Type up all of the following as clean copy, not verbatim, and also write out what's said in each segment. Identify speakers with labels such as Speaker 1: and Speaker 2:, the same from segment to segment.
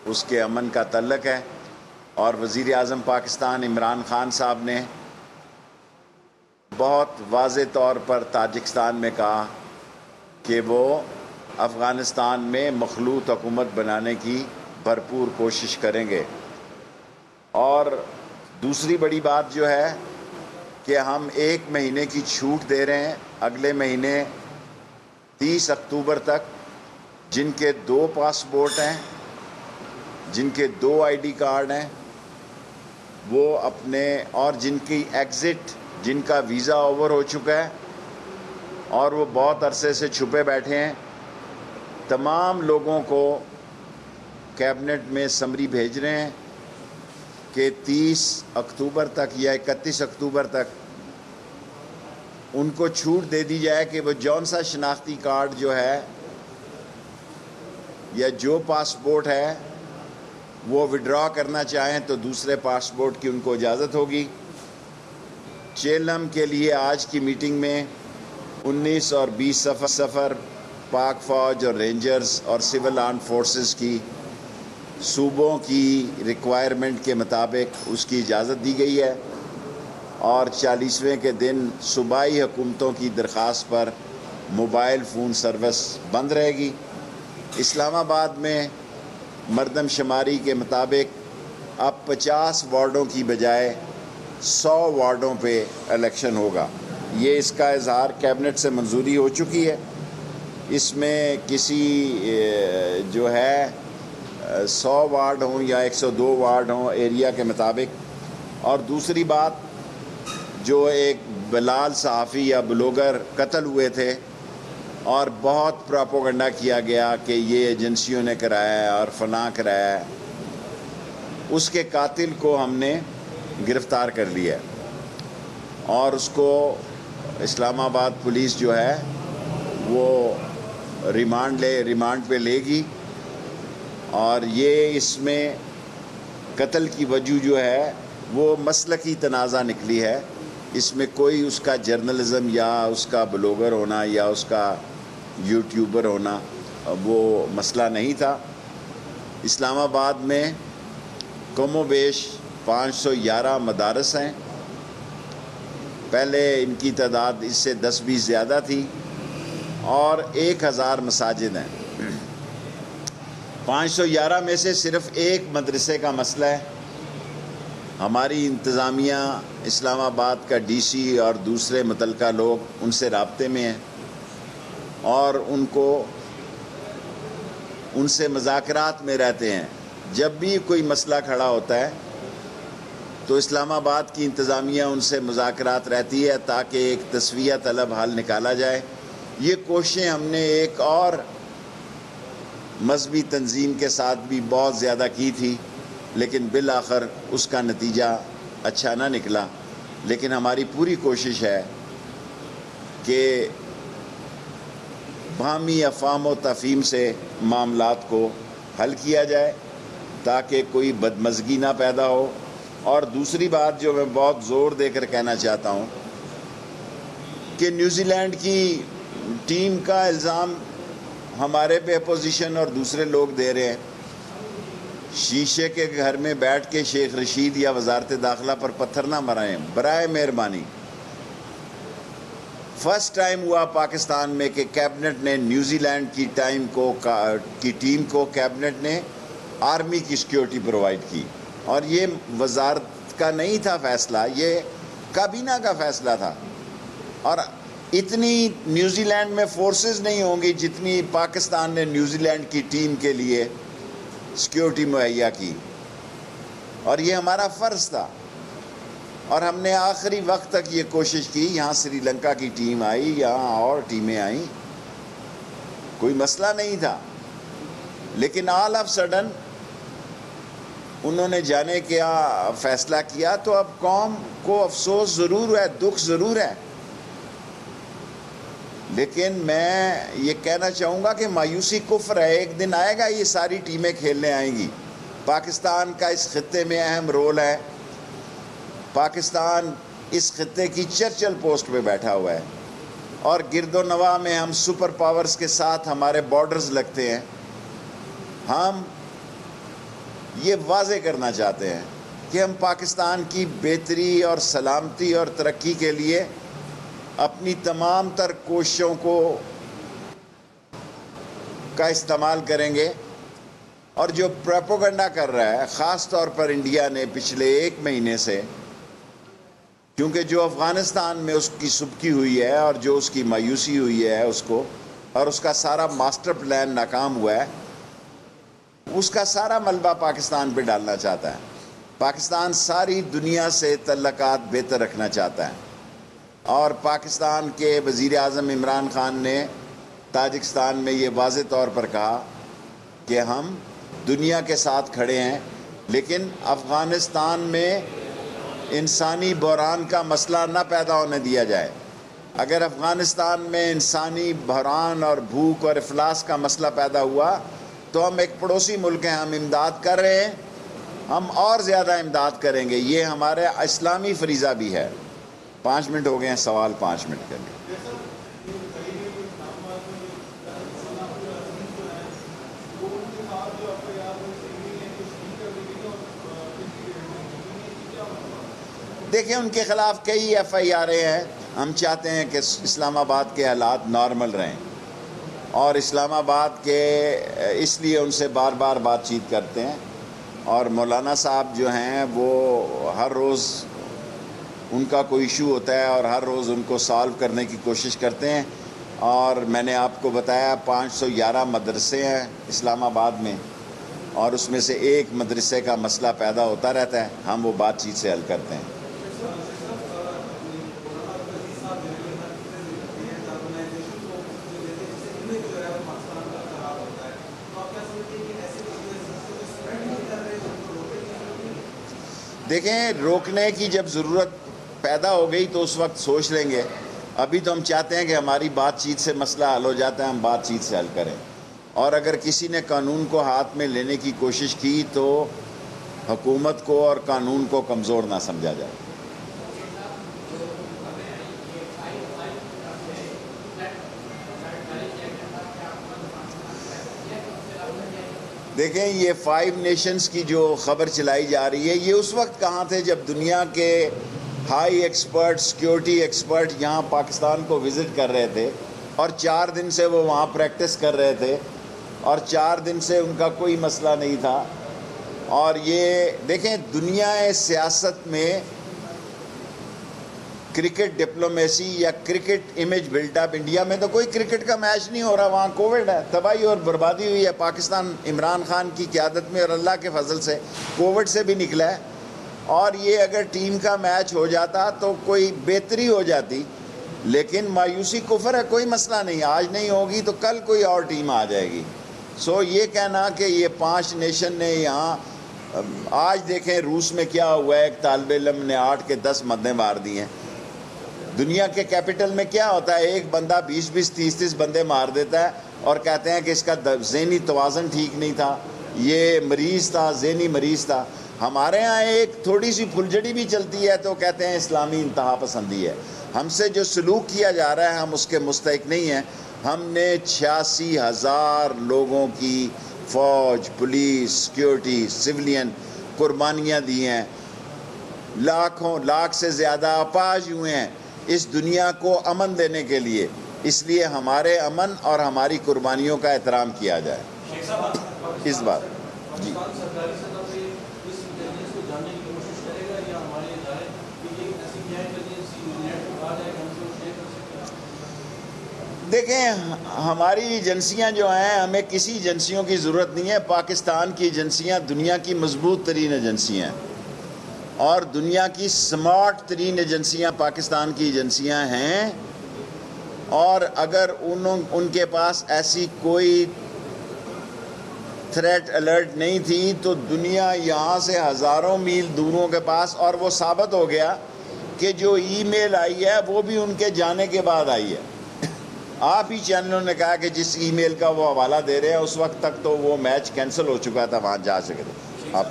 Speaker 1: اس کے امن کا تعلق ہے، اور وزیر اعظم پاکستان عمران خان صاحب نے بہت واضح طور پر تاجکستان میں کہا کہ وہ افغانستان میں مخلوط حکومت بنانے کی بھرپور کوشش کریں گے۔ اور دوسری بڑی بات جو ہے کہ ہم 1 مہینے کی چھوٹ دے رہے ہیں، اگلے مہینے 30 اکتوبر تک جن کے 2 پاسپورٹ ہیں، جن کے 2 آئی ڈی کارڈ ہیں، وہ اپنے، اور جن کی ایگزٹ، جن کا ویزا اوور ہو چکا ہے اور وہ بہت عرصے سے چھپے بیٹھے ہیں، تمام لوگوں کو کیبنٹ میں سمری بھیج رہے ہیں کہ 30 اکتوبر تک یا 31 اکتوبر تک ان کو چھوٹ دے دی جائے کہ وہ جون سا شناختی کارڈ جو ہے یا جو پاسپورٹ ہے وہ وڈرا کرنا چاہیں تو دوسرے پاسپورٹ کی ان کو اجازت ہوگی۔ چیلم کے لیے آج کی میٹنگ میں 19 اور 20 سفر پاک فوج اور رینجرز اور سول آرم فورسز کی صوبوں کی ریکوائرمنٹ کے مطابق اس کی اجازت دی گئی ہے، اور 40ویں کے دن صوبائی حکومتوں کی درخواست پر موبائل فون سروس بند رہے گی۔ اسلام آباد میں مردم شماری کے مطابق اب 50 وارڈوں کی بجائے 100 وارڈوں پہ الیکشن ہوگا۔ یہ اس کا اظہار کیبنٹ سے منظوری ہو چکی ہے۔ اس میں کسی جو ہے 100 وارڈ ہوں یا 102 وارڈ ہوں ایریا کے مطابق۔ اور دوسری بات، جو ایک بلال صحافی یا بلاگر قتل ہوئے تھے اور بہت پروپیگنڈا کیا گیا کہ یہ ایجنسیوں نے کرایا ہے اور فلاں کرایا ہے، اس کے قاتل کو ہم نے گرفتار کر لیا ہے اور اس کو اسلام آباد پولیس جو ہے وہ ریمانڈ پہ لے گی، اور یہ اس میں قتل کی وجہ جو ہے وہ مسلکی تنازع نکلی ہے۔ اس میں کوئی اس کا جرنلزم یا اس کا بلاگر ہونا یا اس کا یوٹیوبر ہونا وہ مسئلہ نہیں تھا۔ اسلام آباد میں کم و بیش 511 مدارس ہیں، پہلے ان کی تعداد اس سے 10-20 زیادہ تھی، اور 1000 مساجد ہیں۔ 511 میں سے صرف ایک مدرسے کا مسئلہ ہے۔ ہماری انتظامیہ، اسلام آباد کا ڈی سی اور دوسرے متعلقہ لوگ ان سے رابطے میں ہیں اور ان سے مذاکرات میں رہتے ہیں۔ جب بھی کوئی مسئلہ کھڑا ہوتا ہے تو اسلام آباد کی انتظامیہ ان سے مذاکرات رہتی ہے تاکہ ایک تسویہ طلب حل نکالا جائے۔ یہ کوششیں ہم نے ایک اور مذہبی تنظیم کے ساتھ بھی بہت زیادہ کی تھی، لیکن بالآخر اس کا نتیجہ اچھا نہ نکلا۔ لیکن ہماری پوری کوشش ہے کہ باہمی افہام و تفہیم سے معاملات کو حل کیا جائے تاکہ کوئی بدمزگی نہ پیدا ہو۔ اور دوسری بات جو میں بہت زور دے کر کہنا چاہتا ہوں کہ نیوزی لینڈ کی ٹیم کا الزام ہمارے پہ اپوزیشن اور دوسرے لوگ دے رہے ہیں۔ شیشے کے گھر میں بیٹھ کے شیخ رشید یا وزارت داخلہ پر پتھر نہ مرائیں برائے مہربانی۔ فرسٹ ٹائم ہوا پاکستان میں کہ کیبنٹ نے نیوزی لینڈ کی ٹیم کو کیبنٹ نے آرمی کی سیکیورٹی پرووائڈ کی، اور یہ وزارت کا نہیں تھا فیصلہ، یہ کابینہ کا فیصلہ تھا۔ اور اتنی نیوزی لینڈ میں فورسز نہیں ہوں گی جتنی پاکستان نے نیوزی لینڈ کی ٹیم کے لیے سیکیورٹی مہیا کی، اور یہ ہمارا فرض تھا۔ اور ہم نے آخری وقت تک یہ کوشش کی، یہاں سری لنکا کی ٹیم آئی، یہاں اور ٹیمیں آئیں، کوئی مسئلہ نہیں تھا، لیکن آل آف سڈن انہوں نے جانے کیا فیصلہ کیا، تو اب قوم کو افسوس ضرور ہے، دکھ ضرور ہے، لیکن میں یہ کہنا چاہوں گا کہ مایوسی کفر ہے۔ ایک دن آئے گا یہ ساری ٹیمیں کھیلنے آئیں گی۔ پاکستان کا اس خطے میں اہم رول ہے، پاکستان اس خطے کی چرچل پوسٹ پہ بیٹھا ہوا ہے، اور گرد و نواح میں ہم سپر پاورز کے ساتھ ہمارے بارڈرز لگتے ہیں۔ ہم یہ واضح کرنا چاہتے ہیں کہ ہم پاکستان کی بہتری اور سلامتی اور ترقی کے لیے اپنی تمام تر کوششوں کا استعمال کریں گے، اور جو پروپیگنڈا کر رہا ہے خاص طور پر انڈیا نے پچھلے 1 مہینے سے، کیونکہ جو افغانستان میں اس کی سبکی ہوئی ہے اور جو اس کی مایوسی ہوئی ہے اس کو، اور اس کا سارا ماسٹر پلان ناکام ہوا ہے، اس کا سارا ملبہ پاکستان پہ ڈالنا چاہتا ہے۔ پاکستان ساری دنیا سے تعلقات بہتر رکھنا چاہتا ہے، اور پاکستان کے وزیر اعظم عمران خان نے تاجکستان میں یہ واضح طور پر کہا کہ ہم دنیا کے ساتھ کھڑے ہیں، لیکن افغانستان میں انسانی بحران کا مسئلہ نہ پیدا ہونے دیا جائے۔ اگر افغانستان میں انسانی بحران اور بھوک اور افلاس کا مسئلہ پیدا ہوا تو ہم ایک پڑوسی ملک ہیں، ہم امداد کر رہے ہیں، ہم اور زیادہ امداد کریں گے، یہ ہمارے اسلامی فریضہ بھی ہے۔ 5 منٹ ہو گئے ہیں، سوال 5 منٹ کریں۔ دیکھیں، ان کے خلاف کئی FIR ہیں۔ ہم چاہتے ہیں کہ اسلام آباد کے حالات نارمل رہیں، اور اسلام آباد کے اس لیے ان سے بار بار بات چیت کرتے ہیں، اور مولانا صاحب جو ہیں وہ ہر روز ان کا کوئی ایشو ہوتا ہے اور ہر روز ان کو سالو کرنے کی کوشش کرتے ہیں۔ اور میں نے آپ کو بتایا 511 مدرسے ہیں اسلام آباد میں، اور اس میں سے ایک مدرسے کا مسئلہ پیدا ہوتا رہتا ہے، ہم وہ بات چیت سے حل کرتے ہیں۔ دیکھیں، روکنے کی جب ضرورت پیدا ہو گئی تو اس وقت سوچ لیں گے۔ ابھی تو ہم چاہتے ہیں کہ ہماری بات چیت سے مسئلہ حل ہو جاتا ہے، ہم بات چیت سے حل کریں، اور اگر کسی نے قانون کو ہاتھ میں لینے کی کوشش کی تو حکومت کو اور قانون کو کمزور نہ سمجھا جائے۔ دیکھیں، یہ 5 نیشنز کی جو خبر چلائی جا رہی ہے، یہ اس وقت کہاں تھے جب دنیا کے ہائی ایکسپرٹ، سیکیورٹی ایکسپرٹ یہاں پاکستان کو وزٹ کر رہے تھے، اور 4 دن سے وہ وہاں پریکٹس کر رہے تھے، اور 4 دن سے ان کا کوئی مسئلہ نہیں تھا۔ اور یہ دیکھیں، دنیا سیاست میں کرکٹ ڈپلومیسی یا cricket image build up, India میں تو کوئی کرکٹ کا میچ نہیں ہو رہا، وہاں کووڈ ہے، تباہی اور بربادی ہوئی ہے۔ پاکستان عمران خان کی قیادت میں اور اللہ کے فضل سے کووڈ سے بھی نکلا ہے، اور یہ اگر ٹیم کا میچ ہو جاتا تو کوئی بہتری ہو جاتی، لیکن مایوسی کفر ہے، کوئی مسئلہ نہیں، آج نہیں ہوگی تو کل کوئی اور ٹیم آ جائے گی۔ یہ کہنا کہ یہ 5 نیشن نے یہاں، آج دیکھیں روس میں کیا ہوا ہے، ایک طالب علم نے 8 کے 10 مدیں مار دی ہیں۔ دنیا کے کیپٹل میں کیا ہوتا ہے، ایک بندہ 20-20 30-30 بندے مار دیتا ہے اور کہتے ہیں کہ اس کا ذہنی توازن ٹھیک نہیں تھا، یہ مریض تھا، ذہنی مریض تھا۔ ہمارے ہاں ایک تھوڑی سی پھلجڑی بھی چلتی ہے تو کہتے ہیں اسلامی انتہا پسندی ہے۔ ہم سے جو سلوک کیا جا رہا ہے ہم اس کے مستحق نہیں ہیں۔ ہم نے 86,000 لوگوں کی فوج، پولیس، سیکیورٹی، سیولین قربانیاں دی ہیں، لاکھ سے زیادہ اپاہج ہوئے ہیں اس دنیا کو امن دینے کے لیے، اس لیے ہمارے امن اور ہماری قربانیوں کا احترام کیا جائے۔ اس بات جی دیکھیں، ہماری ایجنسیاں جو ہیں، ہمیں کسی ایجنسیوں کی ضرورت نہیں ہے۔ پاکستان کی ایجنسیاں دنیا کی مضبوط ترین ایجنسیاں ہیں، اور دنیا کی سمارٹ ترین ایجنسیاں پاکستان کی ایجنسیاں ہیں، اور اگر ان کے پاس ایسی کوئی تھریٹ الرٹ نہیں تھی تو دنیا یہاں سے ہزاروں میل دوروں کے پاس، اور وہ ثابت ہو گیا کہ جو ای میل آئی ہے وہ بھی ان کے جانے کے بعد آئی ہے۔ آپ ہی چینلوں نے کہا کہ جس ای میل کا وہ حوالہ دے رہے ہیں اس وقت تک تو وہ میچ کینسل ہو چکا تھا، وہاں جا سکے تھے آپ۔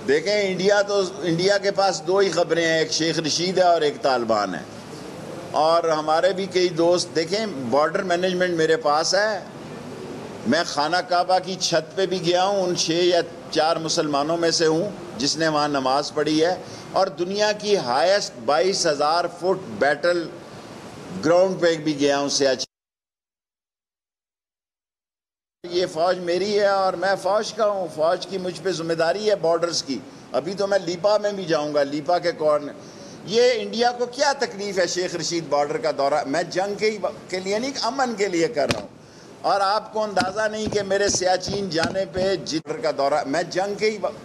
Speaker 1: دیکھیں، انڈیا کے پاس 2 ہی خبریں ہیں، ایک شیخ رشید ہے اور ایک طالبان ہے، اور ہمارے بھی کئی دوست دیکھیں بارڈر مینجمنٹ میرے پاس ہے. میں خانہ کعبہ کی چھت پہ بھی گیا ہوں, ان 6 یا 4 مسلمانوں میں سے ہوں جس نے وہاں نماز پڑھی ہے, اور دنیا کی ہائیسٹ 22,000 فٹ بیٹل گراؤنڈ پہ بھی گیا ہوں سیاچن. یہ فوج میری ہے اور میں فوج کا ہوں, فوج کی مجھ پہ ذمہ داری ہے بارڈرز کی. ابھی تو میں لیپا میں بھی جاؤں گا, لیپا کے کارنر. یہ انڈیا کو کیا تکلیف ہے شیخ رشید بارڈر کا دورہ؟ میں جنگ کے لیے نہیں, امن کے لیے کر رہا ہوں. اور آپ کو اندازہ نہیں کہ میرے سیاچین جانے پہ جتر کا دورہ, میں جنگ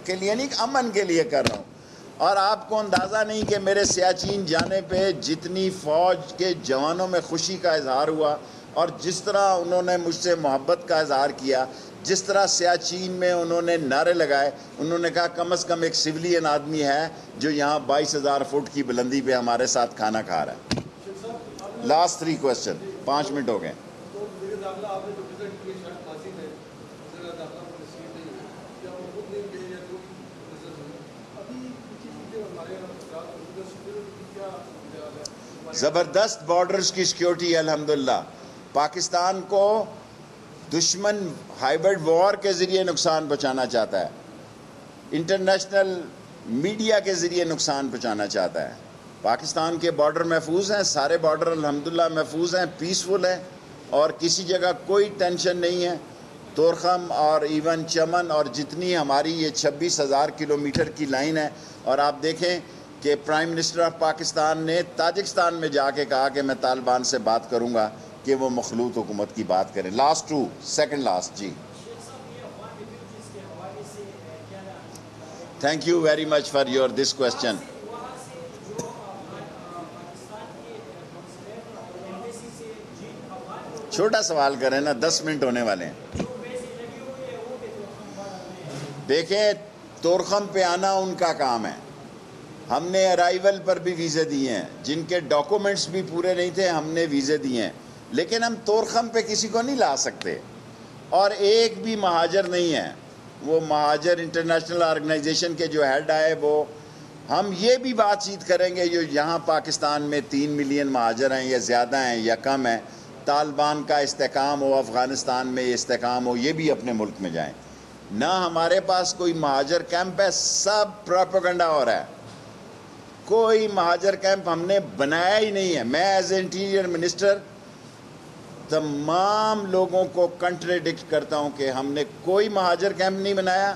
Speaker 1: کے لیے نہیں, امن کے لیے کر رہا ہوں. اور آپ کو اندازہ نہیں کہ میرے سیاچین جانے پہ جتنی فوج کے جوانوں میں خوشی کا اظہار ہوا, اور جس طرح انہوں نے مجھ سے محبت کا اظہار کیا, جس طرح سیاچین میں انہوں نے نعرے لگائے. انہوں نے کہا کم از کم ایک سویلین آدمی ہے جو یہاں 22,000 فٹ کی بلندی پہ ہمارے ساتھ کھانا کھا رہا ہے. لاسٹ 3 کوسچن, 5 منٹ ہو گئے. زبردست بارڈرز کی سیکیورٹی ہے الحمدللہ. پاکستان کو دشمن ہائیبرڈ وار کے ذریعے نقصان پہنچانا چاہتا ہے, انٹرنیشنل میڈیا کے ذریعے نقصان پہنچانا چاہتا ہے. پاکستان کے بارڈر محفوظ ہیں, سارے بارڈر الحمدللہ محفوظ ہیں, پیسفل ہیں, اور کسی جگہ کوئی ٹینشن نہیں ہے. تورخم اور ایون چمن اور جتنی ہماری یہ 26,000 کلومیٹر کی لائن ہے. اور آپ دیکھیں کہ پرائم منسٹر آف پاکستان نے تاجکستان میں جا کے کہا کہ میں طالبان سے بات کروں گا کہ وہ مخلوط حکومت کی بات کریں. Last 2 second last. جی thank you very much for your this question. چھوٹا سوال کریں نا, 10 منٹ ہونے والے ہیں. دیکھیں تورخم پہ آنا ان کا کام ہے. ہم نے ارائیول پر بھی ویزے دیے ہیں, جن کے ڈاکومنٹس بھی پورے نہیں تھے ہم نے ویزے دیے ہیں, لیکن ہم تورخم پہ کسی کو نہیں لا سکتے. اور ایک بھی مہاجر نہیں ہے. وہ مہاجر انٹرنیشنل آرگنائزیشن کے جو ہیڈ آئے, وہ ہم یہ بھی بات چیت کریں گے جو یہاں پاکستان میں 3 ملین مہاجر ہیں یا زیادہ ہیں یا کم ہیں, طالبان کا استحکام ہو, افغانستان میں استحکام ہو, یہ بھی اپنے ملک میں جائیں. نہ ہمارے پاس کوئی مہاجر کیمپ ہے, سب پروپیگنڈا ہو رہا ہے. کوئی مہاجر کیمپ ہم نے بنایا ہی نہیں ہے. میں ایز اے انٹیریئر منسٹر تمام لوگوں کو کنٹریڈکٹ کرتا ہوں کہ ہم نے کوئی مہاجر کیمپ نہیں بنایا,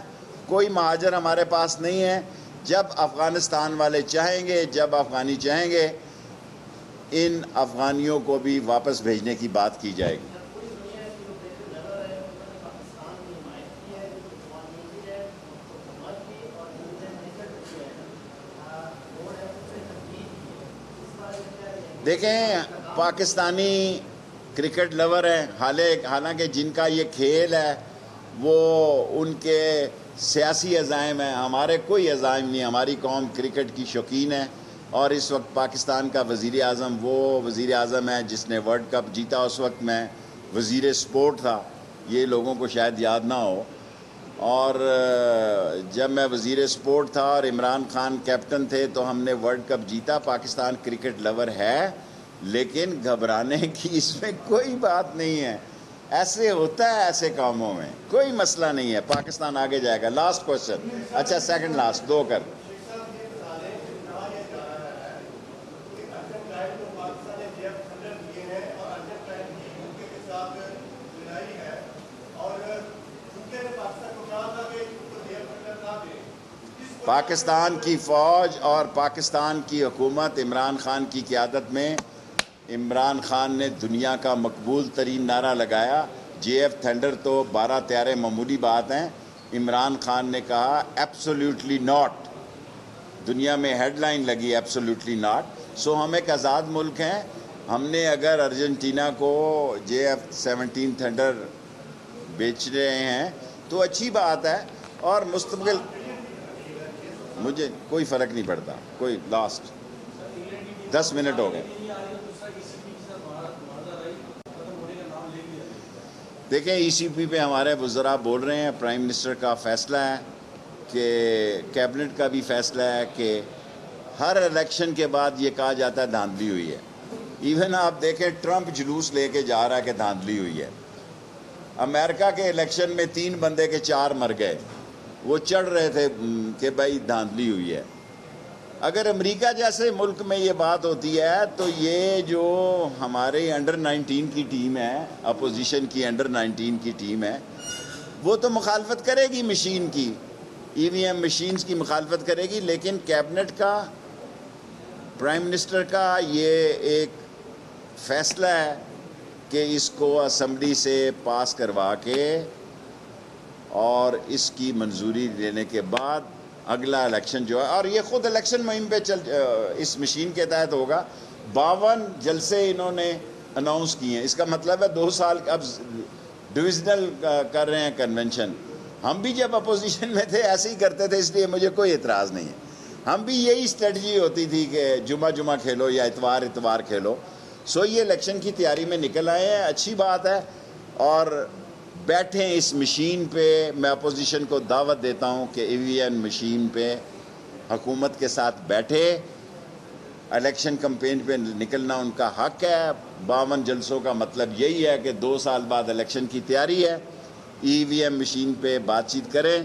Speaker 1: کوئی مہاجر ہمارے پاس نہیں ہے. جب افغانستان والے چاہیں گے, جب افغانی چاہیں گے, ان افغانیوں کو بھی واپس بھیجنے کی بات کی جائے گی. دیکھیں پاکستانی کرکٹ لور ہیں, حالانکہ جن کا یہ کھیل ہے وہ ان کے سیاسی عزائم ہیں. ہمارے کوئی عزائم نہیں. ہماری قوم کرکٹ کی شوقین ہے, اور اس وقت پاکستان کا وزیر اعظم وہ وزیر اعظم ہے جس نے ورلڈ کپ جیتا. اس وقت میں وزیر سپورٹ تھا, یہ لوگوں کو شاید یاد نہ ہو. اور جب میں وزیر سپورٹ تھا اور عمران خان کیپٹن تھے تو ہم نے ورلڈ کپ جیتا. پاکستان کرکٹ لور ہے, لیکن گھبرانے کی اس میں کوئی بات نہیں ہے. ایسے ہوتا ہے, ایسے کاموں میں کوئی مسئلہ نہیں ہے. پاکستان آگے جائے گا. Last question. اچھا سیکنڈ لاسٹ, 2 کر. پاکستان کی فوج اور پاکستان کی حکومت عمران خان کی قیادت میں, عمران خان نے دنیا کا مقبول ترین نعرہ لگایا. JF تھنڈر تو 12 طیارے معمولی بات ہیں. عمران خان نے کہا ایبسولیوٹلی ناٹ. دنیا میں ہیڈ لائن لگی ایبسولیوٹلی ناٹ. سو ہم ایک آزاد ملک ہیں. ہم نے اگر ارجنٹینا کو JF-17 تھنڈر بیچ رہے ہیں تو اچھی بات ہے, اور مستقبل مجھے کوئی فرق نہیں پڑتا. کوئی لاسٹ 10 منٹ ہو گئے. دیکھیں ECP پہ ہمارے وزراء بول رہے ہیں, پرائم منسٹر کا فیصلہ ہے کہ کیبنٹ کا بھی فیصلہ ہے کہ ہر الیکشن کے بعد یہ کہا جاتا ہے دھاندلی ہوئی ہے. ایون آپ دیکھیں ٹرمپ جلوس لے کے جا رہا ہے کہ دھاندلی ہوئی ہے. امریکہ کے الیکشن میں 3 بندے کے 4 مر گئے. وہ چڑھ رہے تھے کہ بھائی دھاندلی ہوئی ہے. اگر امریکہ جیسے ملک میں یہ بات ہوتی ہے تو یہ جو ہمارے انڈر 19 کی ٹیم ہے, اپوزیشن کی انڈر 19 کی ٹیم ہے, وہ تو مخالفت کرے گی مشین کی, ای وی ایم مشینز کی مخالفت کرے گی, لیکن کیبنٹ کا, پرائم منسٹر کا یہ ایک فیصلہ ہے کہ اس کو اسمبلی سے پاس کروا کے اور اس کی منظوری لینے کے بعد اگلا الیکشن جو ہے, اور یہ خود الیکشن مہم پہ اس مشین کے تحت ہوگا. 52 جلسے انہوں نے اناؤنس کیے ہیں. اس کا مطلب ہے 2 سال اب ڈویژنل کر رہے ہیں کنونشن. ہم بھی جب اپوزیشن میں تھے ایسے ہی کرتے تھے, اس لیے مجھے کوئی اعتراض نہیں ہے. ہم بھی یہی اسٹریٹجی ہوتی تھی کہ جمعہ کھیلو یا اتوار کھیلو. سو یہ الیکشن کی تیاری میں نکل آئے ہیں, اچھی بات ہے. اور بیٹھیں اس مشین پہ. میں اپوزیشن کو دعوت دیتا ہوں کہ ای وی ایم مشین پہ حکومت کے ساتھ بیٹھے. الیکشن کمپین پہ نکلنا ان کا حق ہے. 52 جلسوں کا مطلب یہی ہے کہ 2 سال بعد الیکشن کی تیاری ہے. ای وی ایم مشین پہ بات چیت کریں.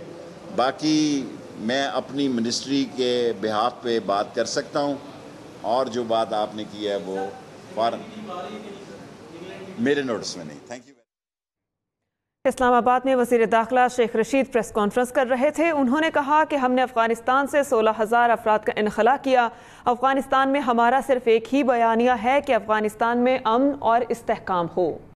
Speaker 1: باقی میں اپنی منسٹری کے بہاف پہ بات کر سکتا ہوں, اور جو بات آپ نے کی ہے وہ فوراً میرے نوٹس میں نہیں. Thank you.
Speaker 2: اسلام آباد میں وزیر داخلہ شیخ رشید پریس کانفرنس کر رہے تھے. انہوں نے کہا کہ ہم نے افغانستان سے 16,000 افراد کا انخلا کیا. افغانستان میں ہمارا صرف ایک ہی بیانیہ ہے کہ افغانستان میں امن اور استحکام ہو.